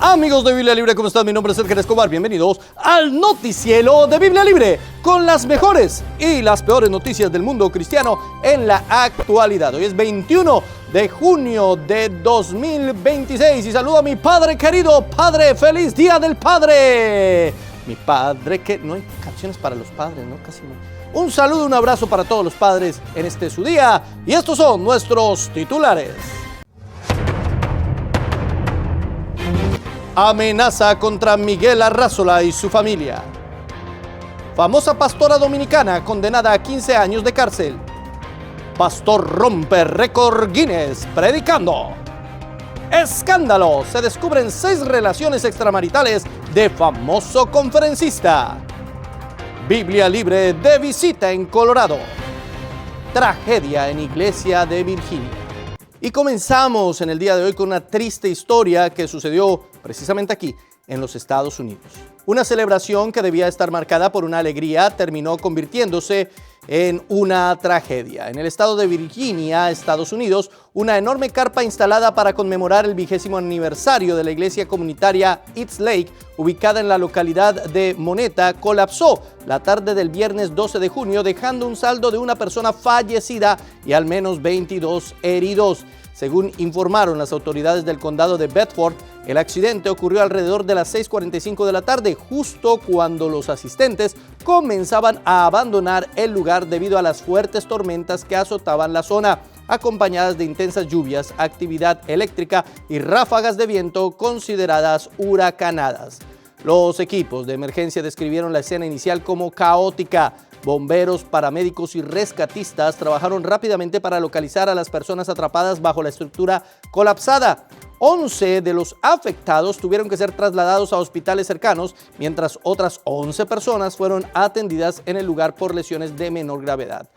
Amigos de Biblia Libre, ¿cómo están? Mi nombre es Edgar Escobar. Bienvenidos al noticiero de Biblia Libre, con las mejores y las peores noticias del mundo cristiano en la actualidad. Hoy es 21 de junio de 2026 y saludo a mi padre querido. Padre, feliz día del padre. Mi padre, que no hay canciones para los padres, ¿no? Casi no. Un saludo, un abrazo para todos los padres en este su día. Y estos son nuestros titulares. Amenaza contra Miguel Arrazola y su familia. Famosa pastora dominicana condenada a 15 años de cárcel. Pastor rompe récord Guinness predicando. Escándalo, se descubren 6 relaciones extramaritales de famoso conferencista. Biblia Libre de visita en Colorado. Tragedia en iglesia de Virginia. Y comenzamos en el día de hoy con una triste historia que sucedió precisamente aquí, en los Estados Unidos. Una celebración que debía estar marcada por una alegría terminó convirtiéndose en una tragedia. En el estado de Virginia, Estados Unidos, una enorme carpa instalada para conmemorar el 20º aniversario de la iglesia comunitaria East Lake, ubicada en la localidad de Moneta, colapsó la tarde del viernes 12 de junio, dejando un saldo de una persona fallecida y al menos 22 heridos. Según informaron las autoridades del condado de Bedford, el accidente ocurrió alrededor de las 6:45 de la tarde, justo cuando los asistentes comenzaban a abandonar el lugar debido a las fuertes tormentas que azotaban la zona, acompañadas de intensas lluvias, actividad eléctrica y ráfagas de viento consideradas huracanadas. Los equipos de emergencia describieron la escena inicial como caótica. Bomberos, paramédicos y rescatistas trabajaron rápidamente para localizar a las personas atrapadas bajo la estructura colapsada. 11 de los afectados tuvieron que ser trasladados a hospitales cercanos, mientras otras 11 personas fueron atendidas en el lugar por lesiones de menor gravedad.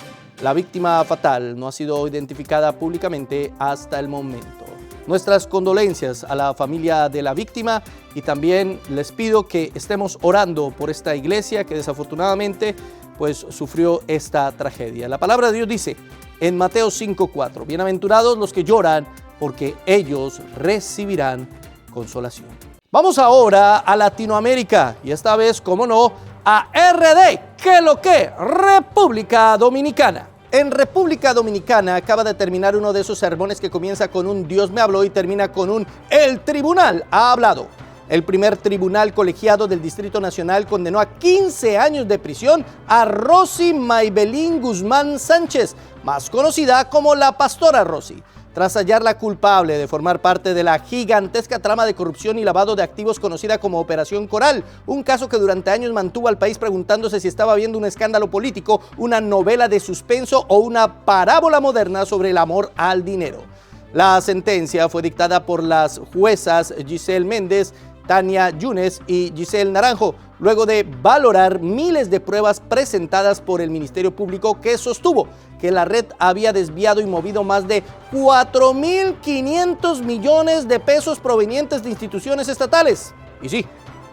La víctima fatal no ha sido identificada públicamente hasta el momento. Nuestras condolencias a la familia de la víctima y también les pido que estemos orando por esta iglesia que desafortunadamente pues sufrió esta tragedia. La palabra de Dios dice en Mateo 5:4, bienaventurados los que lloran, porque ellos recibirán consolación. Vamos ahora a Latinoamérica y esta vez, como no, a RD, ¿qué lo que? República Dominicana. En República Dominicana acaba de terminar uno de esos sermones que comienza con un Dios me habló y termina con un el tribunal ha hablado. El primer tribunal colegiado del Distrito Nacional condenó a 15 años de prisión a Rosy Maybelline Guzmán Sánchez, más conocida como la Pastora Rosy, tras hallarla culpable de formar parte de la gigantesca trama de corrupción y lavado de activos conocida como Operación Coral, un caso que durante años mantuvo al país preguntándose si estaba viendo un escándalo político, una novela de suspenso o una parábola moderna sobre el amor al dinero. La sentencia fue dictada por las juezas Giselle Méndez, Tania Yunes y Giselle Naranjo, luego de valorar miles de pruebas presentadas por el Ministerio Público que sostuvo que la red había desviado y movido más de 4.500 millones de pesos provenientes de instituciones estatales. Y sí,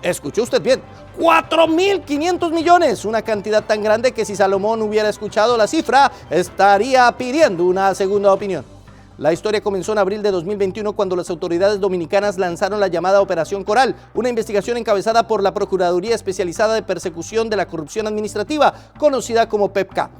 escuchó usted bien, 4.500 millones, una cantidad tan grande que si Salomón hubiera escuchado la cifra, estaría pidiendo una segunda opinión. La historia comenzó en abril de 2021 cuando las autoridades dominicanas lanzaron la llamada Operación Coral, una investigación encabezada por la Procuraduría Especializada de Persecución de la Corrupción Administrativa, conocida como PEPCA.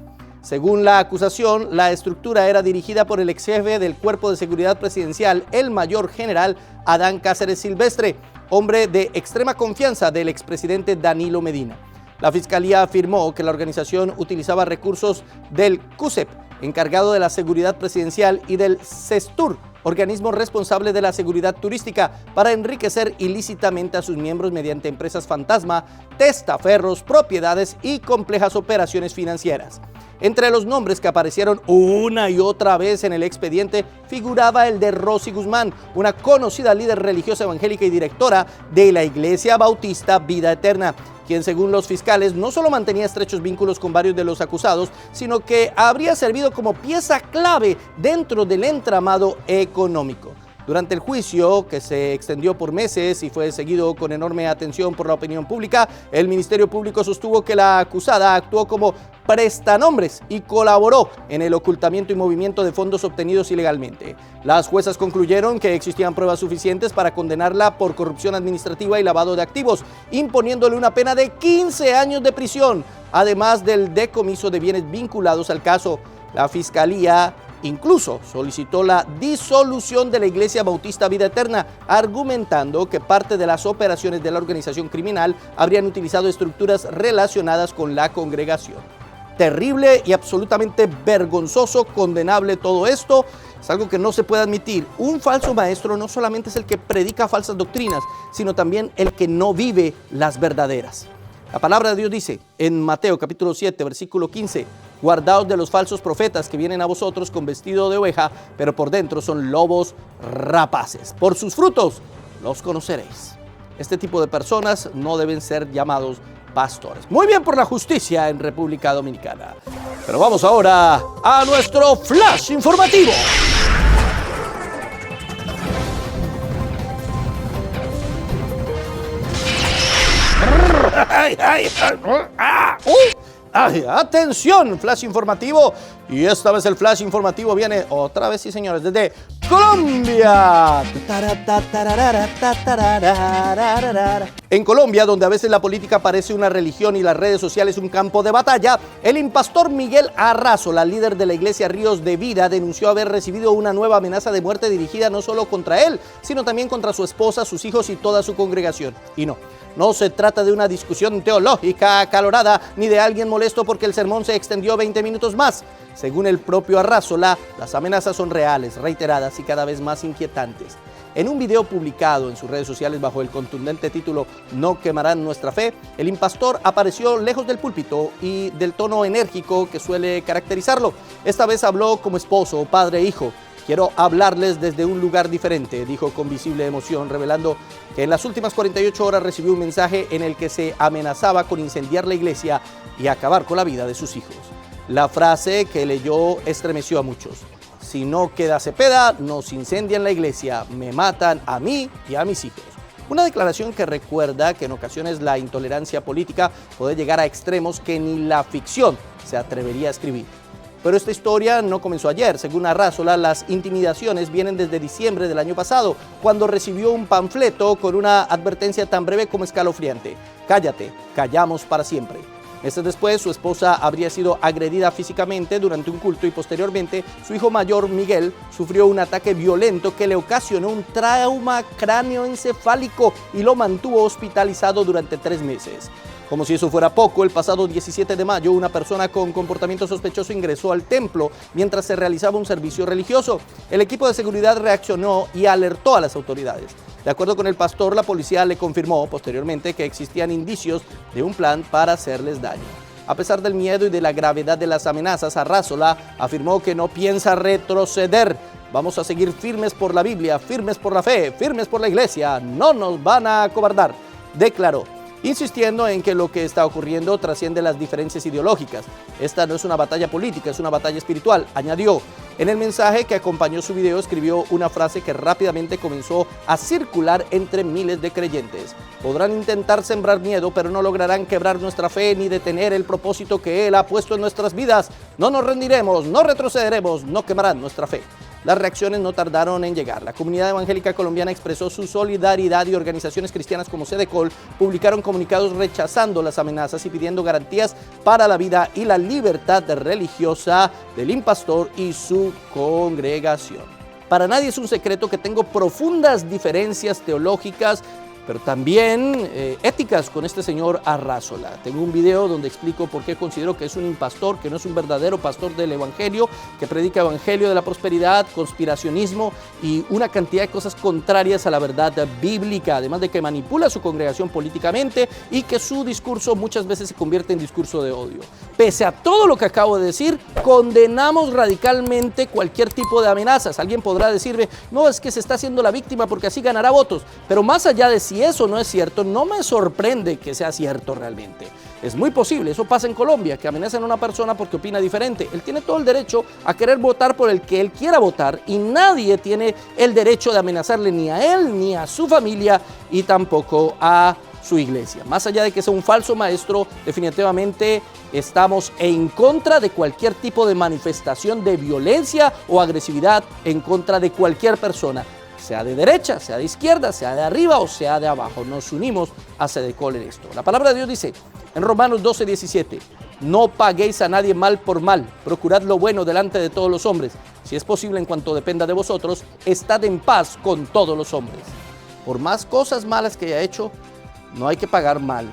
Según la acusación, la estructura era dirigida por el ex jefe del Cuerpo de Seguridad Presidencial, el mayor general Adán Cáceres Silvestre, hombre de extrema confianza del expresidente Danilo Medina. La Fiscalía afirmó que la organización utilizaba recursos del CUSEP, encargado de la seguridad presidencial, y del CESTUR, organismo responsable de la seguridad turística, para enriquecer ilícitamente a sus miembros mediante empresas fantasma, testaferros, propiedades y complejas operaciones financieras. Entre los nombres que aparecieron una y otra vez en el expediente figuraba el de Rosy Guzmán, una conocida líder religiosa evangélica y directora de la Iglesia Bautista Vida Eterna, quien según los fiscales no solo mantenía estrechos vínculos con varios de los acusados, sino que habría servido como pieza clave dentro del entramado económico. Durante el juicio, que se extendió por meses y fue seguido con enorme atención por la opinión pública, el Ministerio Público sostuvo que la acusada actuó como prestanombres y colaboró en el ocultamiento y movimiento de fondos obtenidos ilegalmente. Las juezas concluyeron que existían pruebas suficientes para condenarla por corrupción administrativa y lavado de activos, imponiéndole una pena de 15 años de prisión, además del decomiso de bienes vinculados al caso. La Fiscalía incluso solicitó la disolución de la Iglesia Bautista Vida Eterna, argumentando que parte de las operaciones de la organización criminal habrían utilizado estructuras relacionadas con la congregación. Terrible y absolutamente vergonzoso, condenable todo esto. Es algo que no se puede admitir. Un falso maestro no solamente es el que predica falsas doctrinas, sino también el que no vive las verdaderas. La palabra de Dios dice en Mateo capítulo 7, versículo 15, guardaos de los falsos profetas que vienen a vosotros con vestido de oveja, pero por dentro son lobos rapaces. Por sus frutos los conoceréis. Este tipo de personas no deben ser llamados pastores. Muy bien por la justicia en República Dominicana. Pero vamos ahora a nuestro flash informativo. Atención, flash informativo. Y esta vez el flash informativo viene otra vez, sí señores, desde Colombia. En Colombia, donde a veces la política parece una religión y las redes sociales un campo de batalla, el impastor Miguel Arrazola, líder de la iglesia Ríos de Vida, denunció haber recibido una nueva amenaza de muerte dirigida no solo contra él, sino también contra su esposa, sus hijos y toda su congregación. Y no se trata de una discusión teológica acalorada ni de alguien molesto porque el sermón se extendió 20 minutos más. Según el propio Arrazola, las amenazas son reales, reiteradas y cada vez más inquietantes. En un video publicado en sus redes sociales bajo el contundente título "No quemarán nuestra fe", el impastor apareció lejos del púlpito y del tono enérgico que suele caracterizarlo. Esta vez habló como esposo, padre e hijo. Quiero hablarles desde un lugar diferente, dijo con visible emoción, revelando que en las últimas 48 horas recibió un mensaje en el que se amenazaba con incendiar la iglesia y acabar con la vida de sus hijos. La frase que leyó estremeció a muchos. Si no queda Cepeda, nos incendian la iglesia, me matan a mí y a mis hijos. Una declaración que recuerda que en ocasiones la intolerancia política puede llegar a extremos que ni la ficción se atrevería a escribir. Pero esta historia no comenzó ayer. Según Arrazola, las intimidaciones vienen desde diciembre del año pasado, cuando recibió un panfleto con una advertencia tan breve como escalofriante: cállate, callamos para siempre. Meses después, su esposa habría sido agredida físicamente durante un culto y posteriormente su hijo mayor, Miguel, sufrió un ataque violento que le ocasionó un trauma cráneoencefálico y lo mantuvo hospitalizado durante 3 meses. Como si eso fuera poco, el pasado 17 de mayo, una persona con comportamiento sospechoso ingresó al templo mientras se realizaba un servicio religioso. El equipo de seguridad reaccionó y alertó a las autoridades. De acuerdo con el pastor, la policía le confirmó posteriormente que existían indicios de un plan para hacerles daño. A pesar del miedo y de la gravedad de las amenazas, Arrazola afirmó que no piensa retroceder. Vamos a seguir firmes por la Biblia, firmes por la fe, firmes por la iglesia. No nos van a acobardar, declaró, insistiendo en que lo que está ocurriendo trasciende las diferencias ideológicas. Esta no es una batalla política, es una batalla espiritual, añadió. En el mensaje que acompañó su video escribió una frase que rápidamente comenzó a circular entre miles de creyentes. Podrán intentar sembrar miedo, pero no lograrán quebrar nuestra fe ni detener el propósito que Él ha puesto en nuestras vidas. No nos rendiremos, no retrocederemos, no quemarán nuestra fe. Las reacciones no tardaron en llegar. La comunidad evangélica colombiana expresó su solidaridad y organizaciones cristianas como Sedecol publicaron comunicados rechazando las amenazas y pidiendo garantías para la vida y la libertad religiosa del impastor y su congregación. Para nadie es un secreto que tengo profundas diferencias teológicas, pero también éticas con este señor Arrazola. Tengo un video donde explico por qué considero que es un impastor, que no es un verdadero pastor del evangelio, que predica evangelio de la prosperidad, conspiracionismo y una cantidad de cosas contrarias a la verdad bíblica, además de que manipula a su congregación políticamente y que su discurso muchas veces se convierte en discurso de odio. Pese a todo lo que acabo de decir, condenamos radicalmente cualquier tipo de amenazas. Alguien podrá decirme, no, es que se está haciendo la víctima porque así ganará votos, pero más allá de si si eso no es cierto, no me sorprende que sea cierto realmente. Es muy posible, eso pasa en Colombia, que amenazan a una persona porque opina diferente. Él tiene todo el derecho a querer votar por el que él quiera votar y nadie tiene el derecho de amenazarle ni a él, ni a su familia y tampoco a su iglesia. Más allá de que sea un falso maestro, definitivamente estamos en contra de cualquier tipo de manifestación de violencia o agresividad en contra de cualquier persona, sea de derecha, sea de izquierda, sea de arriba o sea de abajo. Nos unimos a Sedecol en esto. La palabra de Dios dice en Romanos 12:17, no paguéis a nadie mal por mal, procurad lo bueno delante de todos los hombres. Si es posible, en cuanto dependa de vosotros, estad en paz con todos los hombres. Por más cosas malas que haya hecho, no hay que pagar mal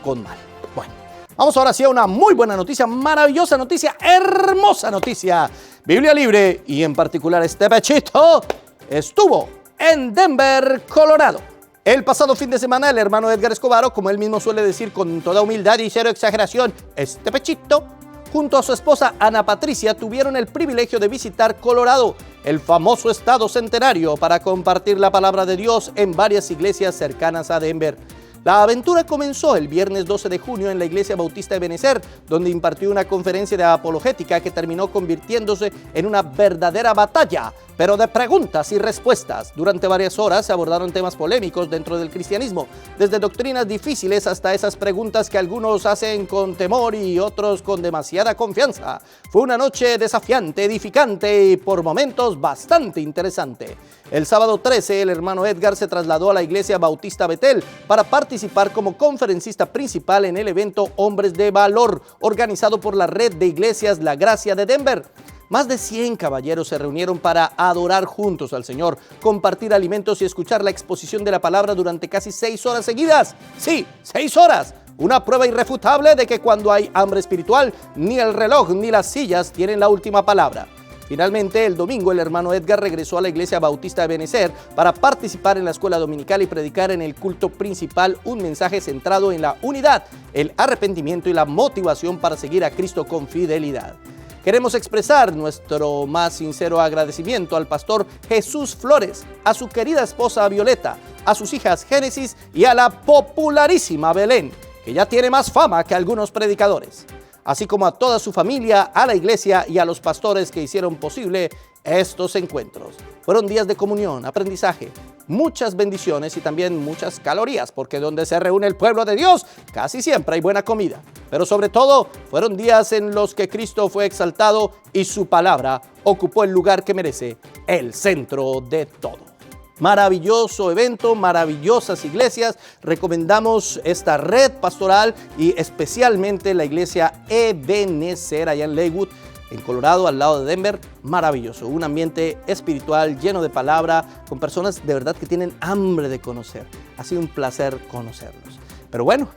con mal. Bueno, vamos ahora sí a una muy buena noticia, maravillosa noticia, hermosa noticia. Biblia Libre y en particular este pechito estuvo en Denver, Colorado. El pasado fin de semana el hermano Edgar Escobar, como él mismo suele decir con toda humildad y cero exageración, este pechito, junto a su esposa Ana Patricia, tuvieron el privilegio de visitar Colorado, el famoso estado centenario, para compartir la palabra de Dios en varias iglesias cercanas a Denver. La aventura comenzó el viernes 12 de junio en la Iglesia Bautista de Ebenezer, donde impartió una conferencia de apologética que terminó convirtiéndose en una verdadera batalla, pero de preguntas y respuestas. Durante varias horas se abordaron temas polémicos dentro del cristianismo, desde doctrinas difíciles hasta esas preguntas que algunos hacen con temor y otros con demasiada confianza. Fue una noche desafiante, edificante y por momentos bastante interesante. El sábado 13, el hermano Edgar se trasladó a la Iglesia Bautista Betel para participar como conferencista principal en el evento Hombres de Valor, organizado por la red de iglesias La Gracia de Denver. Más de 100 caballeros se reunieron para adorar juntos al Señor, compartir alimentos y escuchar la exposición de la palabra durante casi 6 horas seguidas. Sí, 6 horas. Una prueba irrefutable de que cuando hay hambre espiritual, ni el reloj ni las sillas tienen la última palabra. Finalmente, el domingo, el hermano Edgar regresó a la Iglesia Bautista de Ebenezer para participar en la escuela dominical y predicar en el culto principal un mensaje centrado en la unidad, el arrepentimiento y la motivación para seguir a Cristo con fidelidad. Queremos expresar nuestro más sincero agradecimiento al pastor Jesús Flores, a su querida esposa Violeta, a sus hijas Génesis y a la popularísima Belén, que ya tiene más fama que algunos predicadores, así como a toda su familia, a la iglesia y a los pastores que hicieron posible estos encuentros. Fueron días de comunión, aprendizaje, muchas bendiciones y también muchas calorías, porque donde se reúne el pueblo de Dios, casi siempre hay buena comida. Pero sobre todo, fueron días en los que Cristo fue exaltado y su palabra ocupó el lugar que merece, el centro de todo. Maravilloso evento, maravillosas iglesias. Recomendamos esta red pastoral y especialmente la iglesia Ebenezer allá en Lakewood, en Colorado, al lado de Denver. Maravilloso, un ambiente espiritual lleno de palabra, con personas de verdad que tienen hambre de conocer. Ha sido un placer conocerlos. Pero bueno,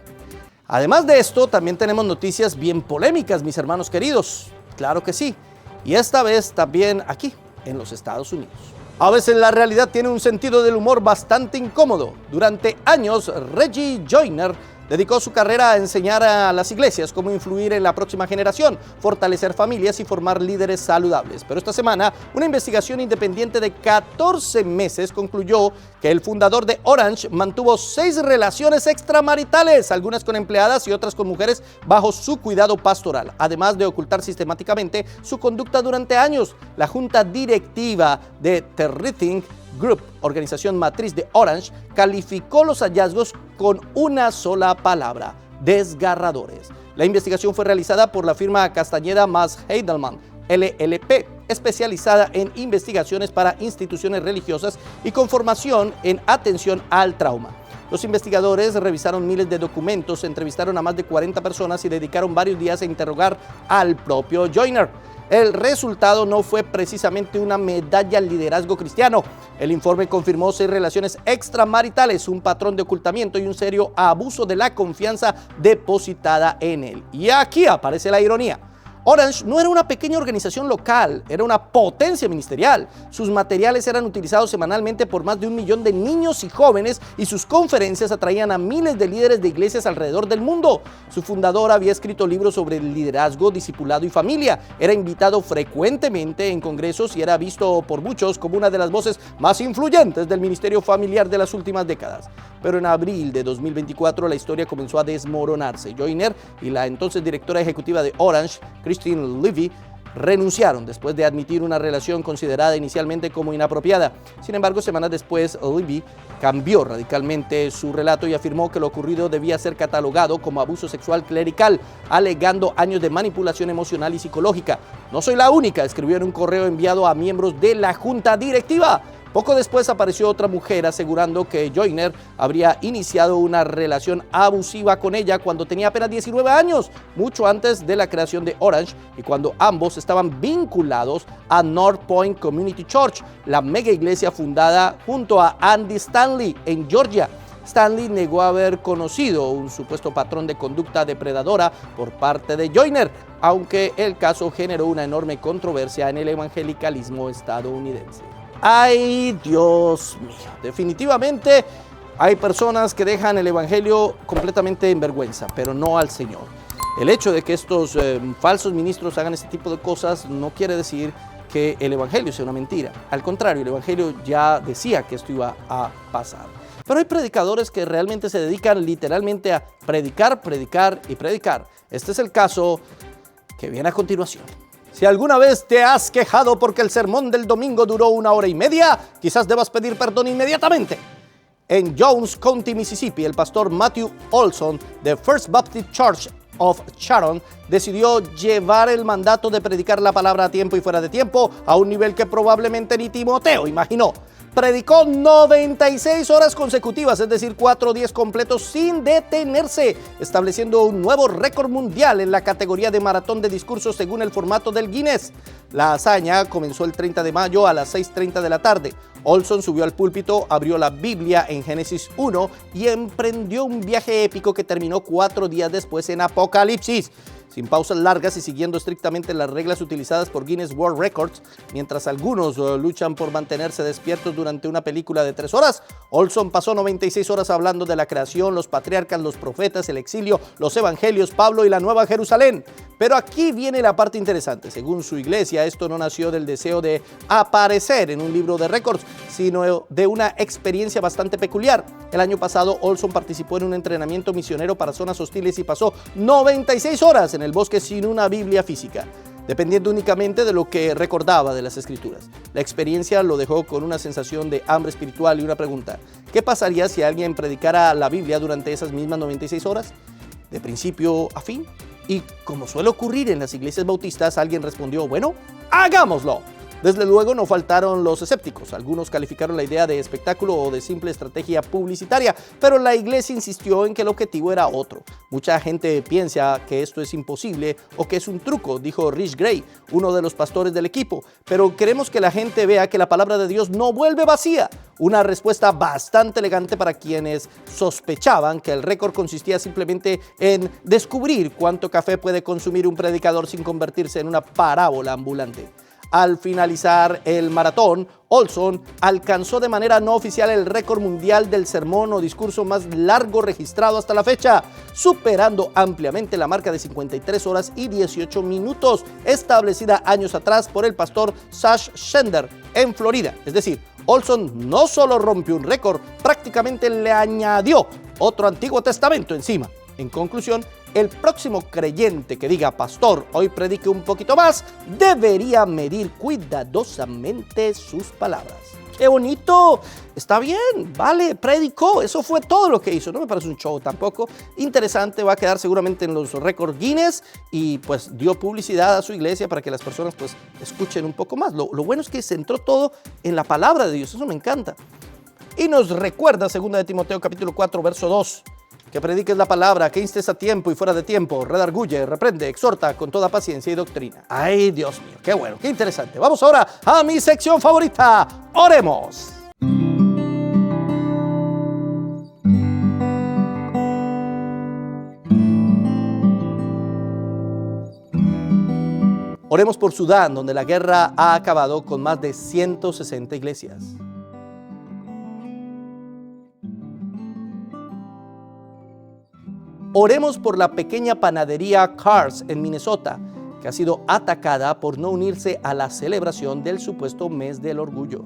además de esto, también tenemos noticias bien polémicas, mis hermanos queridos. Claro que sí. Y esta vez también aquí, en los Estados Unidos. A veces la realidad tiene un sentido del humor bastante incómodo. Durante años, Reggie Joyner dedicó su carrera a enseñar a las iglesias cómo influir en la próxima generación, fortalecer familias y formar líderes saludables. Pero esta semana, una investigación independiente de 14 meses concluyó que el fundador de Orange mantuvo 6 relaciones extramaritales, algunas con empleadas y otras con mujeres bajo su cuidado pastoral, además de ocultar sistemáticamente su conducta durante años. La junta directiva de The Rethink Group, organización matriz de Orange, calificó los hallazgos con una sola palabra: desgarradores. La investigación fue realizada por la firma Castañeda Mas Heidelman, LLP, especializada en investigaciones para instituciones religiosas y con formación en atención al trauma. Los investigadores revisaron miles de documentos, entrevistaron a más de 40 personas y dedicaron varios días a interrogar al propio Joyner. El resultado no fue precisamente una medalla al liderazgo cristiano. El informe confirmó 6 relaciones extramaritales, un patrón de ocultamiento y un serio abuso de la confianza depositada en él. Y aquí aparece la ironía. Orange no era una pequeña organización local, era una potencia ministerial. Sus materiales eran utilizados semanalmente por más de 1 millón de niños y jóvenes y sus conferencias atraían a miles de líderes de iglesias alrededor del mundo. Su fundador había escrito libros sobre liderazgo, discipulado y familia. Era invitado frecuentemente en congresos y era visto por muchos como una de las voces más influyentes del ministerio familiar de las últimas décadas. Pero en abril de 2024 la historia comenzó a desmoronarse. Joyner y la entonces directora ejecutiva de Orange, Christine Levy, renunciaron después de admitir una relación considerada inicialmente como inapropiada. Sin embargo, semanas después, Levy cambió radicalmente su relato y afirmó que lo ocurrido debía ser catalogado como abuso sexual clerical, alegando años de manipulación emocional y psicológica. "No soy la única", escribió en un correo enviado a miembros de la junta directiva. Poco después apareció otra mujer asegurando que Joyner habría iniciado una relación abusiva con ella cuando tenía apenas 19 años, mucho antes de la creación de Orange y cuando ambos estaban vinculados a North Point Community Church, la mega iglesia fundada junto a Andy Stanley en Georgia. Stanley negó haber conocido un supuesto patrón de conducta depredadora por parte de Joyner, aunque el caso generó una enorme controversia en el evangelicalismo estadounidense. ¡Ay, Dios mío! Definitivamente hay personas que dejan el evangelio completamente en vergüenza, pero no al Señor. El hecho de que estos falsos ministros hagan este tipo de cosas no quiere decir que el evangelio sea una mentira. Al contrario, el evangelio ya decía que esto iba a pasar. Pero hay predicadores que realmente se dedican literalmente a predicar, predicar y predicar. Este es el caso que viene a continuación. Si alguna vez te has quejado porque el sermón del domingo duró 1 hora y media, quizás debas pedir perdón inmediatamente. En Jones County, Mississippi, el pastor Matthew Olson de First Baptist Church of Sharon decidió llevar el mandato de predicar la palabra a tiempo y fuera de tiempo a un nivel que probablemente ni Timoteo imaginó. Predicó 96 horas consecutivas, es decir, 4 días completos sin detenerse, estableciendo un nuevo récord mundial en la categoría de maratón de discursos según el formato del Guinness. La hazaña comenzó el 30 de mayo a las 6:30 de la tarde. Olson subió al púlpito, abrió la Biblia en Génesis 1 y emprendió un viaje épico que terminó 4 días después en Apocalipsis. Sin pausas largas y siguiendo estrictamente las reglas utilizadas por Guinness World Records, mientras algunos luchan por mantenerse despiertos durante una película de 3 horas, Olson pasó 96 horas hablando de la creación, los patriarcas, los profetas, el exilio, los evangelios, Pablo y la Nueva Jerusalén. Pero aquí viene la parte interesante. Según su iglesia, esto no nació del deseo de aparecer en un libro de récords, sino de una experiencia bastante peculiar. El año pasado, Olson participó en un entrenamiento misionero para zonas hostiles y pasó 96 horas en el bosque sin una Biblia física, dependiendo únicamente de lo que recordaba de las Escrituras. La experiencia lo dejó con una sensación de hambre espiritual y una pregunta: ¿qué pasaría si alguien predicara la Biblia durante esas mismas 96 horas? De principio a fin. Y como suele ocurrir en las iglesias bautistas, alguien respondió: bueno, hagámoslo. Desde luego no faltaron los escépticos. Algunos calificaron la idea de espectáculo o de simple estrategia publicitaria, pero la iglesia insistió en que el objetivo era otro. Mucha gente piensa que esto es imposible o que es un truco, dijo Rich Gray, uno de los pastores del equipo, pero queremos que la gente vea que la palabra de Dios no vuelve vacía. Una respuesta bastante elegante para quienes sospechaban que el récord consistía simplemente en descubrir cuánto café puede consumir un predicador sin convertirse en una parábola ambulante. Al finalizar el maratón, Olson alcanzó de manera no oficial el récord mundial del sermón o discurso más largo registrado hasta la fecha, superando ampliamente la marca de 53 horas y 18 minutos establecida años atrás por el pastor Sash Shender en Florida. Es decir, Olson no solo rompió un récord, prácticamente le añadió otro Antiguo Testamento encima. En conclusión, el próximo creyente que diga: pastor, hoy predique un poquito más, debería medir cuidadosamente sus palabras. ¡Qué bonito! Está bien, vale, predicó. Eso fue todo lo que hizo. No me parece un show tampoco. Interesante, va a quedar seguramente en los récords Guinness y pues dio publicidad a su iglesia para que las personas pues escuchen un poco más. Lo bueno es que centró todo en la palabra de Dios. Eso me encanta. Y nos recuerda 2 de Timoteo capítulo 4, verso 2. Que prediques la palabra, que instes a tiempo y fuera de tiempo, redarguye, reprende, exhorta con toda paciencia y doctrina. ¡Ay, Dios mío! ¡Qué bueno, qué interesante! Vamos ahora a mi sección favorita. ¡Oremos! Oremos por Sudán, donde la guerra ha acabado con más de 160 iglesias. Oremos por la pequeña panadería Cars en Minnesota, que ha sido atacada por no unirse a la celebración del supuesto mes del orgullo.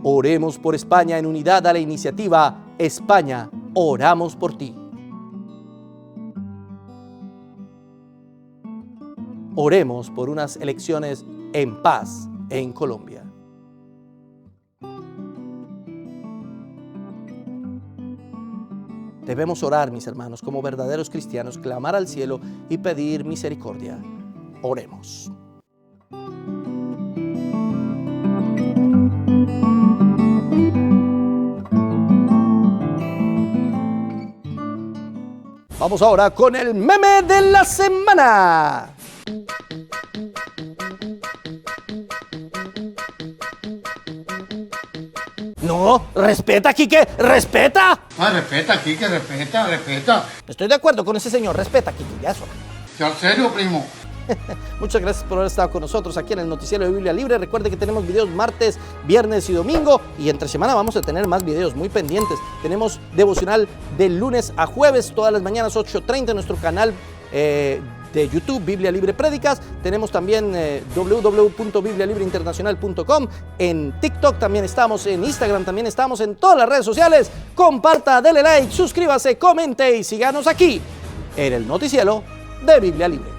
Oremos por España en unidad a la iniciativa España, oramos por ti. Oremos por unas elecciones en paz en Colombia. Debemos orar, mis hermanos, como verdaderos cristianos, clamar al cielo y pedir misericordia. Oremos. Vamos ahora con el meme de la semana. No, respeta, Quique, respeta. Respeta, Quique, respeta. Estoy de acuerdo con ese señor, respeta, Quique, ya eso. ¿En serio, primo? Muchas gracias por haber estado con nosotros aquí en el Noticiero de Biblia Libre. Recuerde que tenemos videos martes, viernes y domingo, y entre semana vamos a tener más videos muy pendientes. Tenemos devocional de lunes a jueves, todas las mañanas 8:30 en nuestro canal de YouTube, Biblia Libre Prédicas. Tenemos también www.biblialibreinternacional.com. En TikTok también estamos, en Instagram también estamos, en todas las redes sociales. Comparta, dele like, suscríbase, comente y síganos aquí en el Noticiero de Biblia Libre.